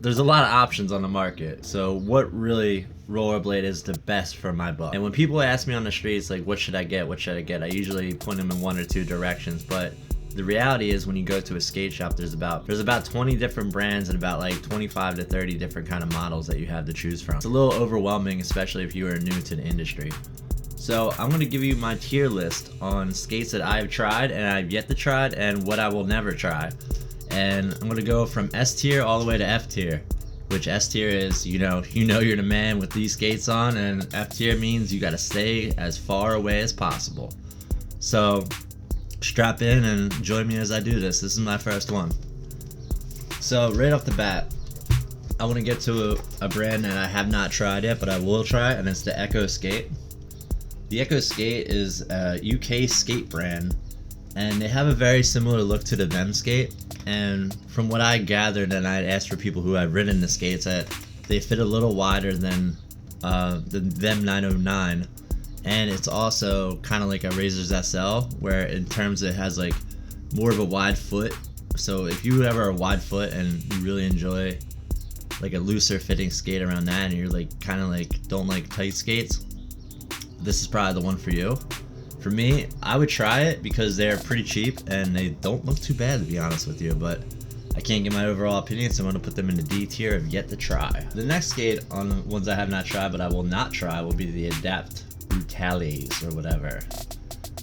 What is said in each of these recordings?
there's a lot of options on the market. So what really rollerblade is the best for my buck? And when people ask me on the streets, like, what should I get? What should I get? I usually point them in one or two directions. But the reality is, when you go to a skate shop, there's about 20 different brands and about like 25 to 30 different kind of models that you have to choose from. It's a little overwhelming, especially if you are new to the industry. So I'm going to give you my tier list on skates that I've tried and I've yet to try and what I will never try. And I'm going to go from S tier all the way to F tier, which S tier is, you know you're the man with these skates on, and F tier means you got to stay as far away as possible. So strap in and join me as I do this. This is my first one. So right off the bat, I want to get to a brand that I have not tried yet, but I will try, and it's the Echo Skate. The Echo Skate is a UK skate brand, and they have a very similar look to the Them Skate. And from what I gathered, and I asked for people who have ridden the skates, that they fit a little wider than the Them 909, and it's also kind of like a Razor's SL, where in terms it has like more of a wide foot. So if you ever are a wide foot and you really enjoy like a looser fitting skate around that, and you're like kind of like don't like tight skates, this is probably the one for you. For me, I would try it because they're pretty cheap and they don't look too bad, to be honest with you, but I can't get my overall opinion, so I'm going to put them in the D tier of yet to try. The next skate on the ones I have not tried but I will not try will be the Adapt Brutales or whatever.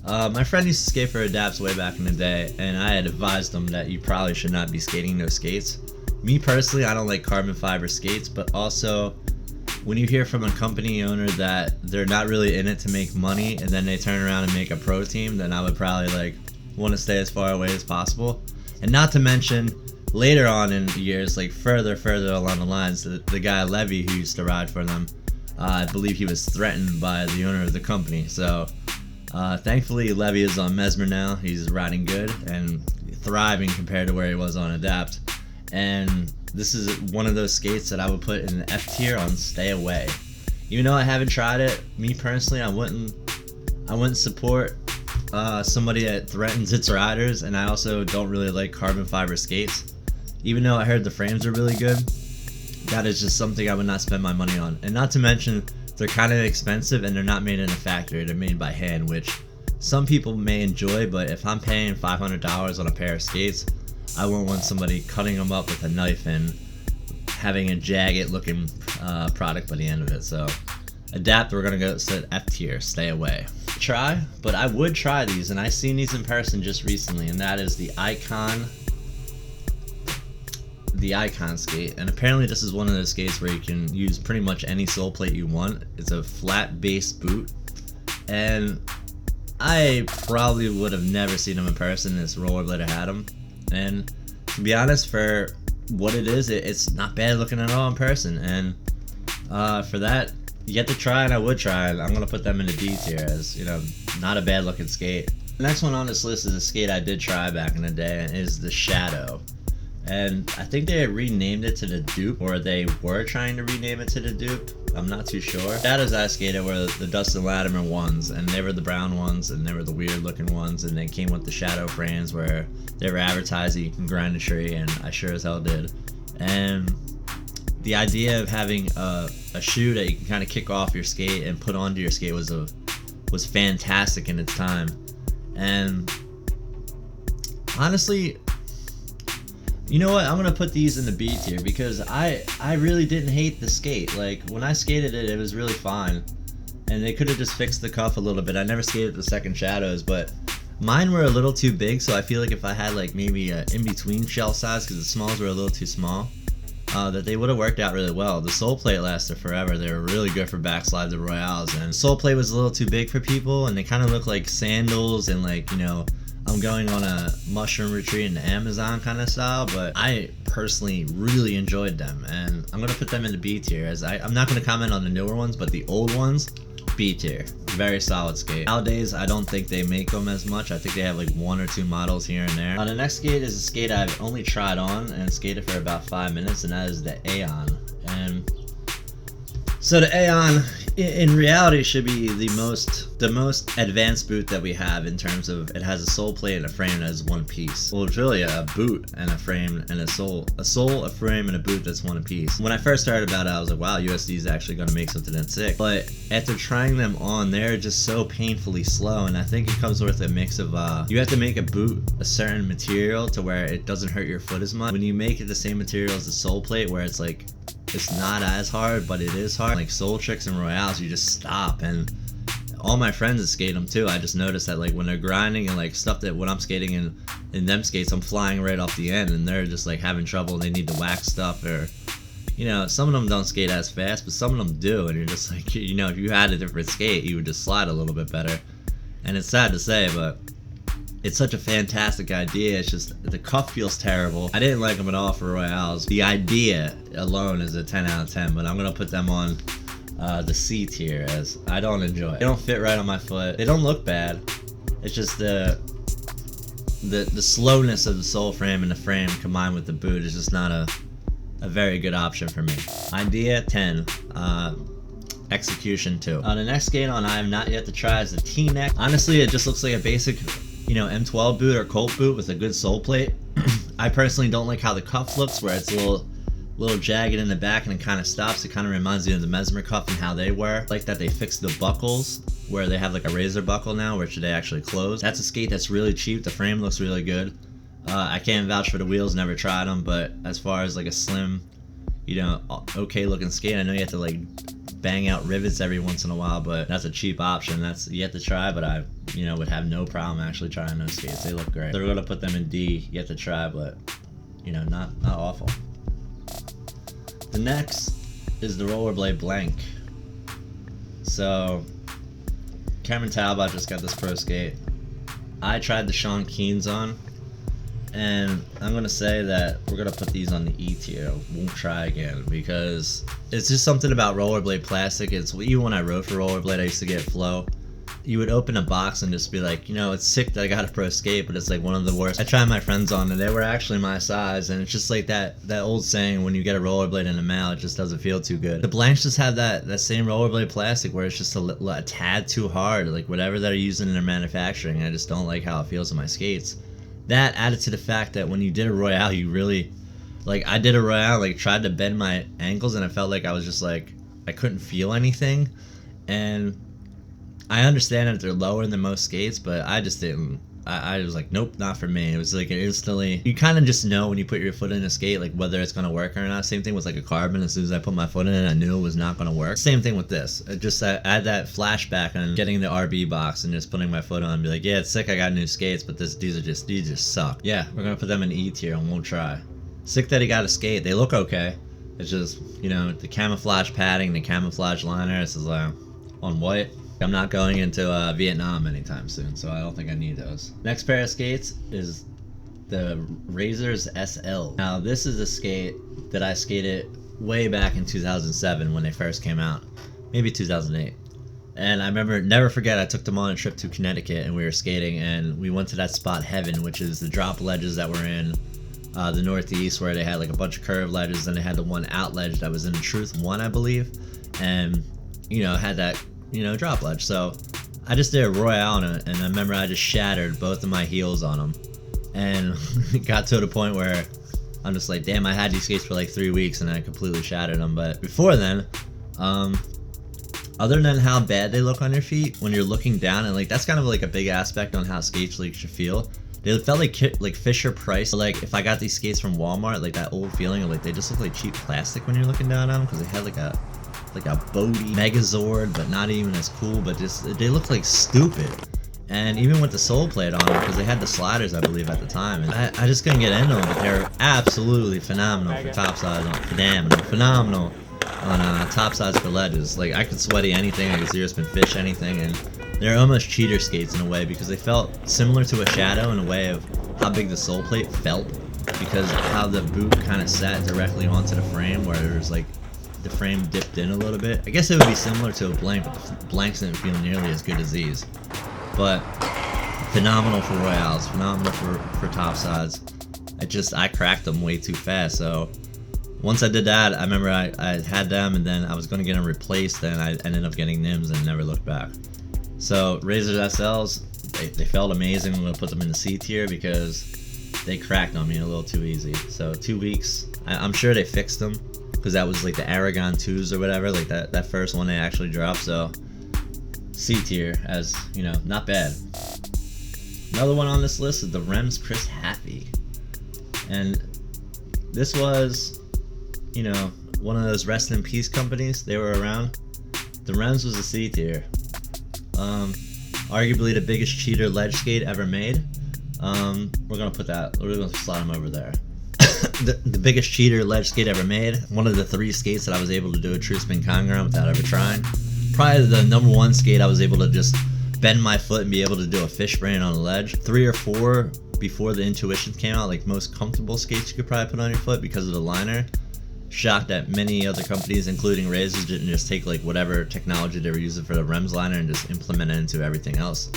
My friend used to skate for Adapts way back in the day, and I had advised him that you probably should not be skating those skates. Me personally, I don't like carbon fiber skates, but also when you hear from a company owner that they're not really in it to make money and then they turn around and make a pro team, then I would probably like want to stay as far away as possible. And not to mention, later on in the years, like further along the lines, the guy Levy who used to ride for them, I believe he was threatened by the owner of the company. So thankfully Levy is on Mesmer now. He's riding good and thriving compared to where he was on Adapt. And this is one of those skates that I would put in the F tier on stay away. Even though I haven't tried it, me personally, I wouldn't support somebody that threatens its riders, and I also don't really like carbon fiber skates. Even though I heard the frames are really good, that is just something I would not spend my money on. And not to mention, they're kind of expensive and they're not made in a factory, they're made by hand, which some people may enjoy, but if I'm paying $500 on a pair of skates, I won't want somebody cutting them up with a knife and having a jagged looking product by the end of it. So Adapt, we're gonna go to F tier, stay away. Try, but I would try these, and I seen these in person just recently, and that is the Icon skate. And apparently this is one of those skates where you can use pretty much any sole plate you want. It's a flat base boot, and I probably would have never seen them in person. This Rollerblader had them, and to be honest, for what it is, it's not bad looking at all in person. And for that, yet to try, and I would try it. I'm gonna put them in the D tier, as you know, not a bad looking skate. The next one on this list is a skate I did try back in the day, and is the Shadow. And I think they renamed it to the Dupe, or they were trying to rename it to the Dupe. I'm not too sure. Shadows I skated were the Dustin Latimer ones, and they were the brown ones, and they were the weird looking ones, and they came with the Shadow frames where they were advertising you can grind a tree, and I sure as hell did. And the idea of having a shoe that you can kind of kick off your skate and put onto your skate was fantastic in its time. And honestly, you know what? I'm gonna put these in the B tier because I really didn't hate the skate. Like when I skated it, it was really fine, and they could have just fixed the cuff a little bit. I never skated the second Shadows, but mine were a little too big. So I feel like if I had like maybe a in between shell size, because the smalls were a little too small, that they would have worked out really well. The sole plate lasted forever. They were really good for backslides and royales, and sole plate was a little too big for people, and they kind of look like sandals and like, you know, I'm going on a mushroom retreat in the Amazon kind of style. But I personally really enjoyed them, and I'm gonna put them in the B tier, as I'm not gonna comment on the newer ones, but the old ones, B tier. Very solid skate. Nowadays, I don't think they make them as much. I think they have like 1 or 2 models here and there. The next skate is a skate I've only tried on and skated for about 5 minutes, and that is the Aeon. And so the Aeon In reality, it should be the most advanced boot that we have in terms of it has a sole plate and a frame that is one piece. Well, it's really a boot and a frame and a sole, a frame, and a boot that's one piece. When I first started about it, I was like, wow, USD is actually going to make something that's sick. But after trying them on, they're just so painfully slow, and I think it comes with a mix of you have to make a boot a certain material to where it doesn't hurt your foot as much. When you make it the same material as the sole plate, where it's like it's not as hard, but it is hard. Like Soul Tricks and Royales, you just stop, and all my friends that skate them too. I just noticed that like when they're grinding and like stuff that when I'm skating in them skates, I'm flying right off the end, and they're just like having trouble. And they need to wax stuff, or you know, some of them don't skate as fast, but some of them do, and you're just like, you know, if you had a different skate, you would just slide a little bit better. And it's sad to say, but it's such a fantastic idea. It's just the cuff feels terrible. I didn't like them at all for Royales. The idea alone is a 10 out of 10, but I'm gonna put them on the C tier, as I don't enjoy it. They don't fit right on my foot. They don't look bad. It's just the slowness of the sole frame and the frame combined with the boot is just not a very good option for me. Idea 10. Execution 2. The next skate on I have not yet to try is the T-neck. Honestly, it just looks like a basic, you know, M12 boot or Colt boot with a good sole plate. I personally don't like how the cuff looks, where it's a little jagged in the back and it kind of stops. It kind of reminds me of the Mesmer cuff and how they were. I like that they fixed the buckles, where they have like a razor buckle now, which they actually close. That's a skate that's really cheap. The frame looks really good. I can't vouch for the wheels, never tried them, but as far as like a slim, you know, okay looking skate, I know you have to like bang out rivets every once in a while, but that's a cheap option. That's yet to try, but I, you know, would have no problem actually trying those skates. They look great. They're gonna put them in D, yet to try, but you know, not awful. The next is the Rollerblade blank. So Cameron Talbot just got this pro skate. I tried the Sean Keens on, and I'm gonna say that we're gonna put these on the E tier. Won't try again, because it's just something about Rollerblade plastic. It's even when I rode for Rollerblade, I used to get Flow. You would open a box and just be like, you know, it's sick that I got a pro skate, but it's like one of the worst. I tried my friends on, and they were actually my size, and it's just like that old saying, when you get a Rollerblade in the mail, it just doesn't feel too good. The blanks just have that same Rollerblade plastic where it's just a tad too hard, like whatever they're using in their manufacturing. I just don't like how it feels on my skates. That added to the fact that when you did a Royale, you really, like I did a Royale, like tried to bend my ankles, and I felt like I was just like, I couldn't feel anything. And I understand that they're lower than most skates, but I just didn't. I was like, nope, not for me. It was like instantly, you kind of just know when you put your foot in a skate, like whether it's gonna work or not. Same thing with like a carbon. As soon as I put my foot in it, I knew it was not gonna work. Same thing with this. I had that flashback on getting the RB box and just putting my foot on and be like, yeah, it's sick, I got new skates, but these just suck. Yeah, we're gonna put them in E tier and won't try. Sick that he got a skate. They look okay. It's just, you know, the camouflage padding, the camouflage liner. This is on white. I'm not going into Vietnam anytime soon, so I don't think I need those. Next pair of skates is the Razors SL. Now this is a skate that I skated way back in 2007 when they first came out, maybe 2008. And I remember, never forget, I took them on a trip to Connecticut and we were skating, and we went to that spot Heaven, which is the drop ledges that were in the Northeast, where they had like a bunch of curved ledges, and they had the one out ledge that was in Truth 1, I believe, and you know, had that, you know, drop ledge. So I just did a Royale on it, and I remember I just shattered both of my heels on them, and it got to the point where I'm just like, damn, I had these skates for like 3 weeks and I completely shattered them. But before then, other than how bad they look on your feet when you're looking down, and like that's kind of like a big aspect on how skates like should feel. They felt like Fisher Price. Like if I got these skates from Walmart, like that old feeling of like they just look like cheap plastic when you're looking down on them, because they had like a Bodie Megazord, but not even as cool, but just they look like stupid. And even with the sole plate on them, because they had the sliders, I believe, at the time, and I just couldn't get into them. But they're absolutely phenomenal for topsides, phenomenal on topsides for ledges. Like I could sweaty anything, I could zero spin fish anything, and they're almost cheater skates in a way, because they felt similar to a Shadow in a way of how big the sole plate felt, because how the boot kind of sat directly onto the frame, where there was like the frame dipped in a little bit. I guess it would be similar to a blank, but the blanks didn't feel nearly as good as these. But phenomenal for Royales, phenomenal for topsides. I cracked them way too fast, so Once I did that, I remember I had them, and then I was going to get them replaced, and I ended up getting NIMS and never looked back. So Razors SLs, they felt amazing. I'm going to put them in the C tier because they cracked on me a little too easy. So 2 weeks, I'm sure they fixed them, because that was like the Aragon 2s or whatever, like that first one they actually dropped. So C tier, as you know, not bad. Another one on this list is the Rems Chris Happy, and this was, you know, one of those rest in peace companies. They were around. The Rems was a C tier. Arguably the biggest cheater ledge skate ever made. We're gonna slide them over there. The biggest cheater ledge skate ever made. One of the 3 skates that I was able to do a true spin conga on without ever trying. Probably the number 1 skate I was able to just bend my foot and be able to do a fish brain on a ledge. 3 or 4 before the Intuitions came out, like most comfortable skates you could probably put on your foot because of the liner. Shocked that many other companies, including Razors, didn't just take like whatever technology they were using for the Rems liner and just implement it into everything else.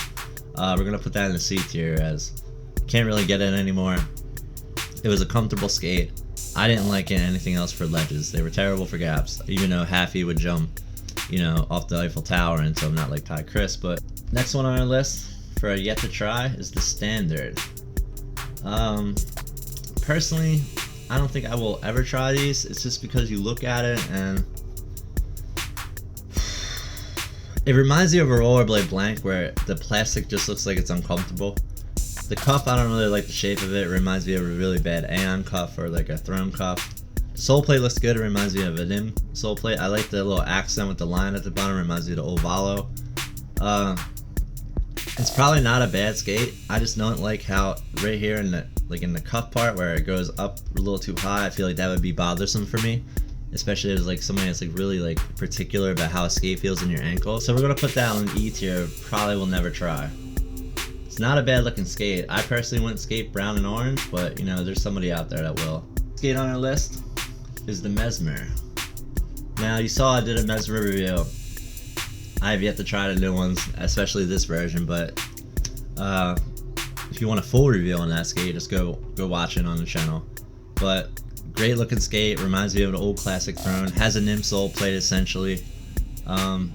We're gonna put that in the C tier, as can't really get it anymore. It was a comfortable skate. I didn't like it anything else for ledges. They were terrible for gaps, even though Happy would jump, you know, off the Eiffel Tower, and so I'm not like Ty Chris. But next one on our list for a yet to try is the Standard. Personally, I don't think I will ever try these. It's just because you look at it and it reminds me of a Rollerblade blank, where the plastic just looks like it's uncomfortable. The cuff, I don't really like the shape of it. It reminds me of a really bad Aeon cuff or like a Throne cuff. The sole plate looks good. It reminds me of a Nim sole plate. I like the little accent with the line at the bottom. It reminds me of the old Valo. It's probably not a bad skate. I just don't like how right here in the cuff part where it goes up a little too high. I feel like that would be bothersome for me, especially as like somebody that's like really like particular about how a skate feels in your ankle. So we're gonna put that on E tier. Probably will never try. It's not a bad looking skate. I personally wouldn't skate brown and orange, but you know, there's somebody out there that will. Skate on our list is the Mesmer. Now you saw I did a Mesmer review. I have yet to try the new ones, especially this version, but if you want a full review on that skate, just go watch it on the channel. But great looking skate, reminds me of an old classic Throne, has a Nim sole plate essentially. The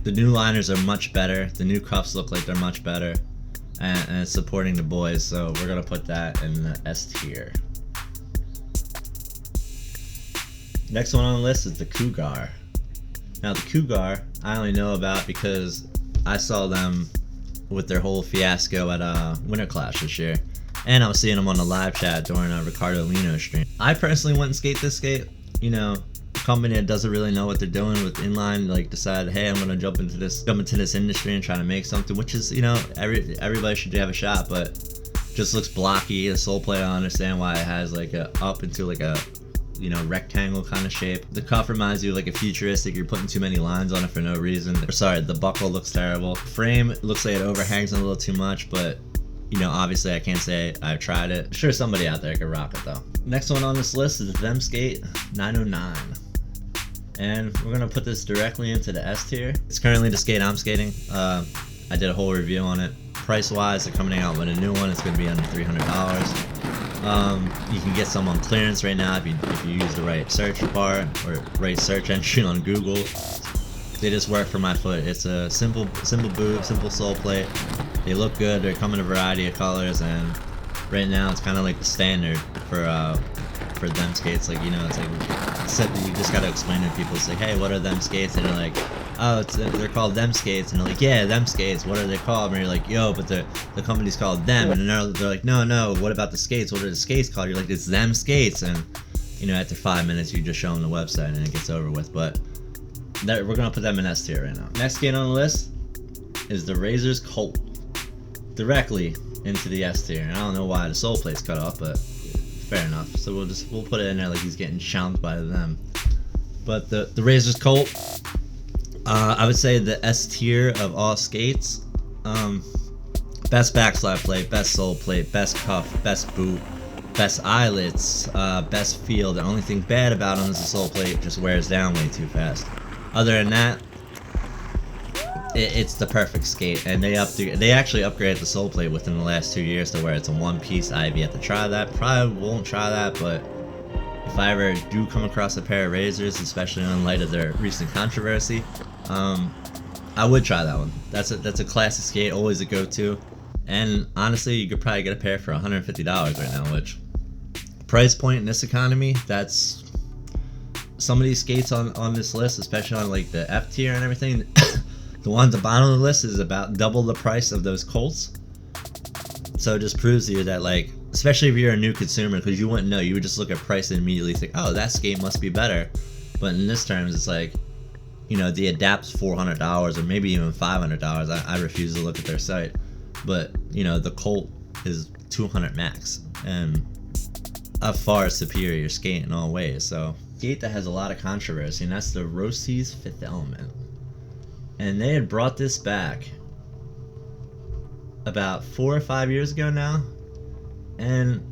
new liners are much better, the new cuffs look like they're much better, and it's supporting the boys, so we're gonna put that in the S tier. Next one on the list is the Cougar. Now the Cougar I only know about because I saw them with their whole fiasco at Winter Clash this year, and I was seeing them on the live chat during a Ricardo Lino stream. I personally wouldn't skate this skate. You know, a company that doesn't really know what they're doing with Inline like decided, hey, I'm gonna jump into this industry and try to make something, which is, you know, everybody should have a shot, but just looks blocky. The sole plate, I understand why it has like a up into like a, you know, rectangle kind of shape. The cuff reminds you of like a futuristic, you're putting too many lines on it for no reason. Sorry, the buckle looks terrible. Frame looks like it overhangs a little too much, but you know, obviously I can't say I've tried it. I'm sure somebody out there could rock it though. Next one on this list is the Themskate 909. And we're gonna put this directly into the S tier. It's currently the skate I'm skating. I did a whole review on it. Price wise, they're coming out with a new one. It's gonna be under $300. You can get some on clearance right now if you use the right search bar or right search engine on Google. They just work for my foot. It's a simple boot, simple sole plate. They look good. They come in a variety of colors, and right now it's kind of like the standard for them skates. Like, you know, it's like you just gotta explain to people. It's like, hey, what are them skates? And they're like, oh, they're called them skates. And they're like, yeah, them skates. What are they called? And you're like, yo, but the company's called them. And they're like, no, what about the skates? What are the skates called? You're like, it's them skates. And you know, after 5 minutes, you just show them the website and it gets over with. But we're gonna put them in S tier right now. Next skate on the list is the Razors Colt, directly into the S tier. And I don't know why the sole plate's cut off, but fair enough. So we'll put it in there like he's getting challenged by them. But the Razors Colt, I would say the S tier of all skates. Best backslide plate, best sole plate, best cuff, best boot, best eyelets, best feel. The only thing bad about them is the sole plate just wears down way too fast. Other than that, it's the perfect skate, and they actually upgraded the sole plate within the last 2 years to where it's a one piece. I have yet to try that. Probably won't try that, but if I ever do come across a pair of razors, especially in light of their recent controversy, I would try that one. That's a classic skate, always a go-to. And honestly, you could probably get a pair for $150 right now, which price point in this economy, that's some of these skates on this list, especially on like the F tier and everything. The one at the bottom of the list is about double the price of those Colts. So it just proves to you that, like, especially if you're a new consumer, because you wouldn't know, you would just look at price and immediately think, oh, that skate must be better. But in this terms, it's like, you know, the Adapt's $400 or maybe even $500. I refuse to look at their site. But, you know, the Colt is $200 max and a far superior skate in all ways. So, skate that has a lot of controversy, and that's the Rossi's Fifth Element. And they had brought this back about 4 or 5 years ago now. And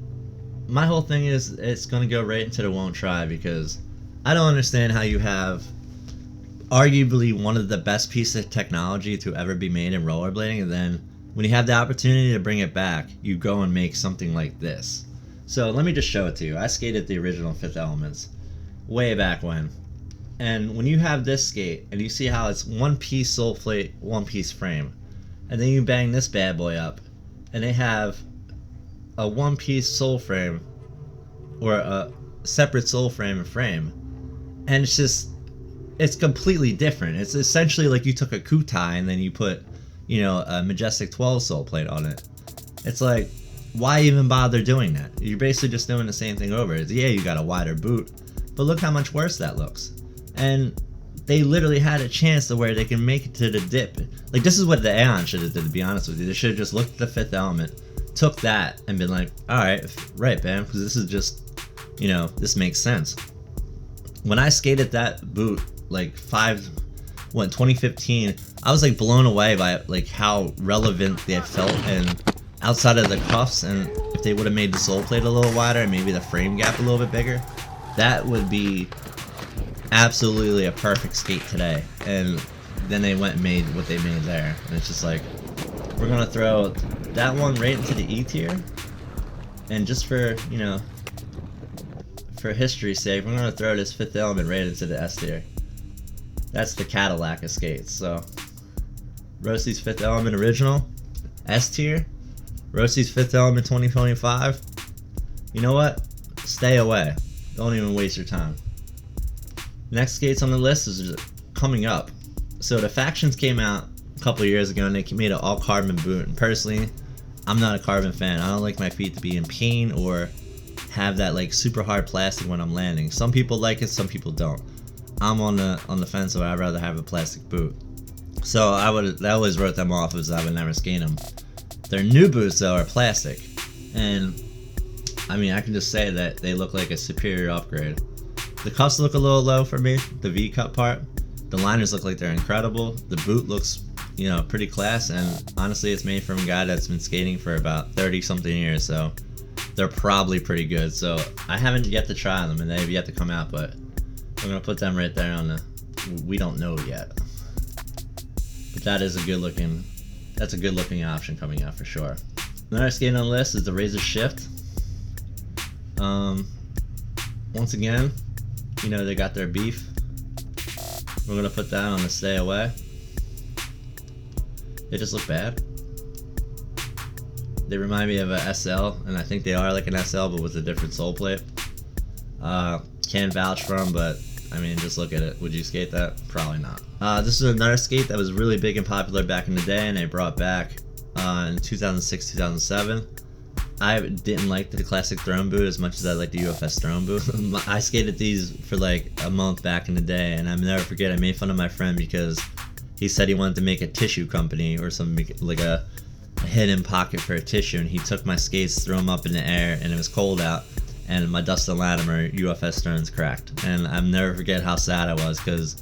my whole thing is it's going to go right into the won't try, because I don't understand how you have arguably one of the best pieces of technology to ever be made in rollerblading, and then when you have the opportunity to bring it back, you go and make something like this. So let me just show it to you. I skated the original Fifth Elements way back when. And when you have this skate and you see how it's one piece sole plate, one piece frame, and then you bang this bad boy up and they have a one piece sole frame or a separate sole frame and frame, and it's completely different. It's essentially like you took a Kutai and then you put, you know, a Majestic 12 sole plate on it. It's like, why even bother doing that? You're basically just doing the same thing over. Yeah, you got a wider boot, but look how much worse that looks. And they literally had a chance to where they can make it to the dip. Like, this is what the Aeon should have did, to be honest with you. They should have just looked at the Fifth Element, took that, and been like, alright, right, man, because this is just, you know, this makes sense. When I skated that boot, like 2015, I was like blown away by like how relevant they felt, and outside of the cuffs, and if they would have made the sole plate a little wider and maybe the frame gap a little bit bigger, that would be absolutely a perfect skate today. And then they went and made what they made there, and it's just like, we're gonna throw that one right into the E tier, and just for, you know, for history's sake, we're gonna throw this Fifth Element right into the S tier. That's the Cadillac of skates. So Rossi's Fifth Element original, S tier. Rossi's Fifth Element 2025. You know what? Stay away. Don't even waste your time. Next skates on the list is coming up. So the Factions came out a couple years ago and they made an all carbon boot. And personally, I'm not a carbon fan. I don't like my feet to be in pain or have that like super hard plastic when I'm landing. Some people like it, some people don't. I'm on the fence, so I'd rather have a plastic boot. So I always wrote them off as I would never skate them. Their new boots though are plastic, and I mean, I can just say that they look like a superior upgrade. The cuffs look a little low for me, the V cut part. The liners look like they're incredible. The boot looks, you know, pretty class, and honestly, it's made from a guy that's been skating for about 30 something years, so they're probably pretty good. So I haven't yet to try them, and they've yet to come out, but we're gonna put them right there on the we don't know yet. But that is a good looking option coming out for sure. Another skate on the list is the Razor Shift. Once again, you know, they got their beef. We're gonna put that on the stay away. They just look bad. They remind me of a SL, and I think they are like an SL but with a different sole plate. Can't vouch for them, but I mean, just look at it. Would you skate that? Probably not. This is another skate that was really big and popular back in the day, and they brought back in 2006, 2007. I didn't like the classic throne boot as much as I like the UFS throne boot. I skated these for like a month back in the day, and I'll never forget, I made fun of my friend because he said he wanted to make a tissue company or something, like a hidden pocket for a tissue, and he took my skates, threw them up in the air, and it was cold out, and my Dustin Latimer UFS stones cracked. And I'll never forget how sad I was, because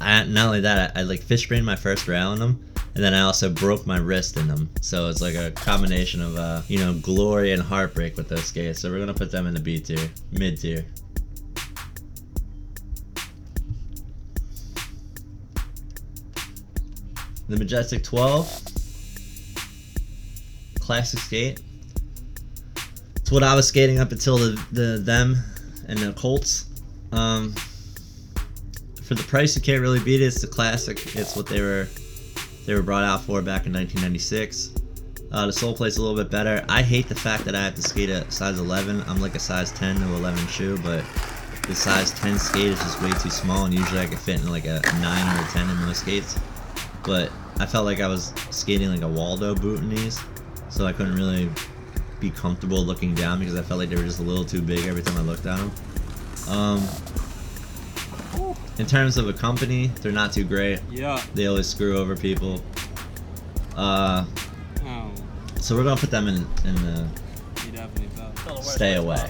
not only that, I like fish brained my first rail in them, and then I also broke my wrist in them. So it's like a combination of you know, glory and heartbreak with those skates. So we're gonna put them in the B tier, mid tier. The Majestic 12, classic skate. It's what I was skating up until them and the Colts. For the price, you can't really beat it. It's the classic. It's what they were brought out for back in 1996. The sole plate's a little bit better. I hate the fact that I have to skate a size 11. I'm like a size 10 to 11 shoe, but the size 10 skate is just way too small, and usually I could fit in like a 9 or a 10 in most skates. But I felt like I was skating like a Waldo boot in these, so I couldn't really be comfortable looking down because I felt like they were just a little too big every time I looked at them. In terms of a company, they're not too great. Yeah. They always screw over people. So we're gonna put them in the You definitely fell. stay away.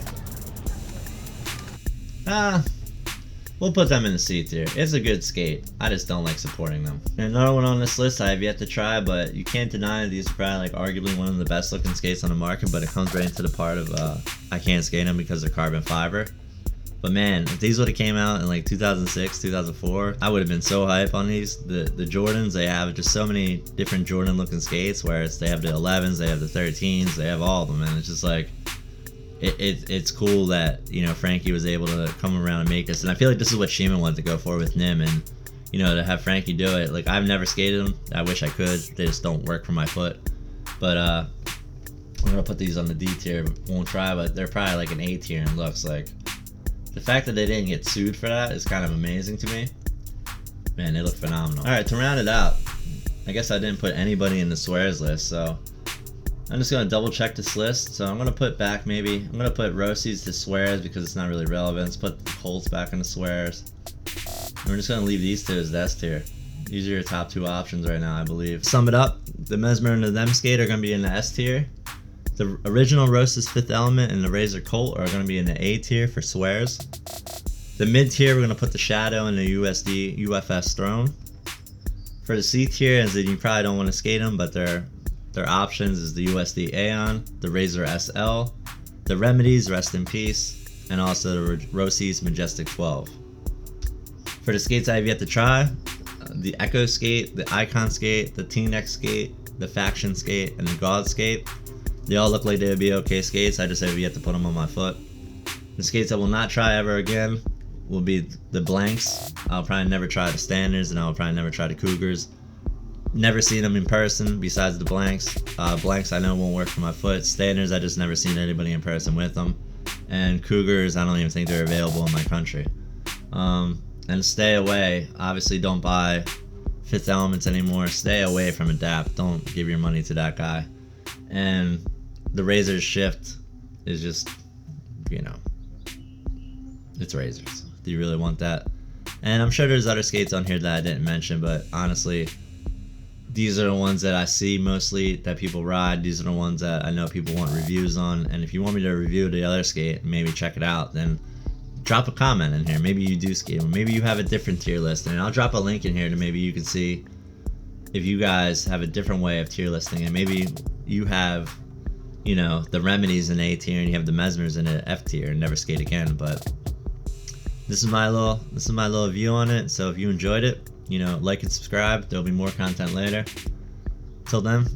We'll put them in the C tier. It's a good skate. I just don't like supporting them. And another one on this list I have yet to try, but you can't deny these are probably like arguably one of the best looking skates on the market, but it comes right into the part of I can't skate them because they're carbon fiber. But man, if these would have came out in like 2006, 2004, I would have been so hype on these. The Jordans, they have just so many different Jordan looking skates, where they have the 11s, they have the 13s, they have all of them, and it's just like, it's cool that, you know, Frankie was able to come around and make this. And I feel like this is what Shima wanted to go for with Nim, and, you know, to have Frankie do it. Like, I've never skated them. I wish I could. They just don't work for my foot. But I'm gonna put these on the D tier. Won't try, but they're probably like an A tier in looks. Like, the fact that they didn't get sued for that is kind of amazing to me. Man, they look phenomenal. Alright, to round it out, I guess I didn't put anybody in the swears list, so I'm just going to double check this list. So I'm going to put back I'm going to put Rossies to swears because it's not really relevant. Let's put the Colts back in the swears. And we're just going to leave these two as the S tier. These are your top two options right now, I believe. Sum it up, the Mesmer and the Them Skate are going to be in the S tier. The original Rose's Fifth Element and the Razor Colt are going to be in the A tier for swears. The mid tier, we're going to put the Shadow and the UFS Throne. For the C tier, as in you probably don't want to skate them, but their options is the USD Aeon, the Razor SL, the Remedies, Rest in Peace, and also the Rossi's Majestic 12. For the skates I have yet to try, the Echo Skate, the Icon Skate, the T-Neck Skate, the Faction Skate, and the God Skate. They all look like they would be okay skates. I just have yet to put them on my foot. The skates I will not try ever again will be the Blanks. I'll probably never try the Standards, and I'll probably never try the Cougars. Never seen them in person besides the Blanks. Blanks I know won't work for my foot. Standards I just never seen anybody in person with them. And Cougars I don't even think they're available in my country. And stay away. Obviously don't buy Fifth Elements anymore. Stay away from Adapt. Don't give your money to that guy. And the Razor Shift is just, you know, it's Razors. Do you really want that? And I'm sure there's other skates on here that I didn't mention, but honestly, these are the ones that I see mostly that people ride. These are the ones that I know people want reviews on. And if you want me to review the other skate and maybe check it out, then drop a comment in here. Maybe you do skate, or maybe you have a different tier list, and I'll drop a link in here to maybe you can see if you guys have a different way of tier listing, and maybe you have, you know, the Remedies in A tier and you have the Mesmers in an F tier and never skate again. But this is my little view on it. So if you enjoyed it, you know, like and subscribe. There'll be more content later. Till then,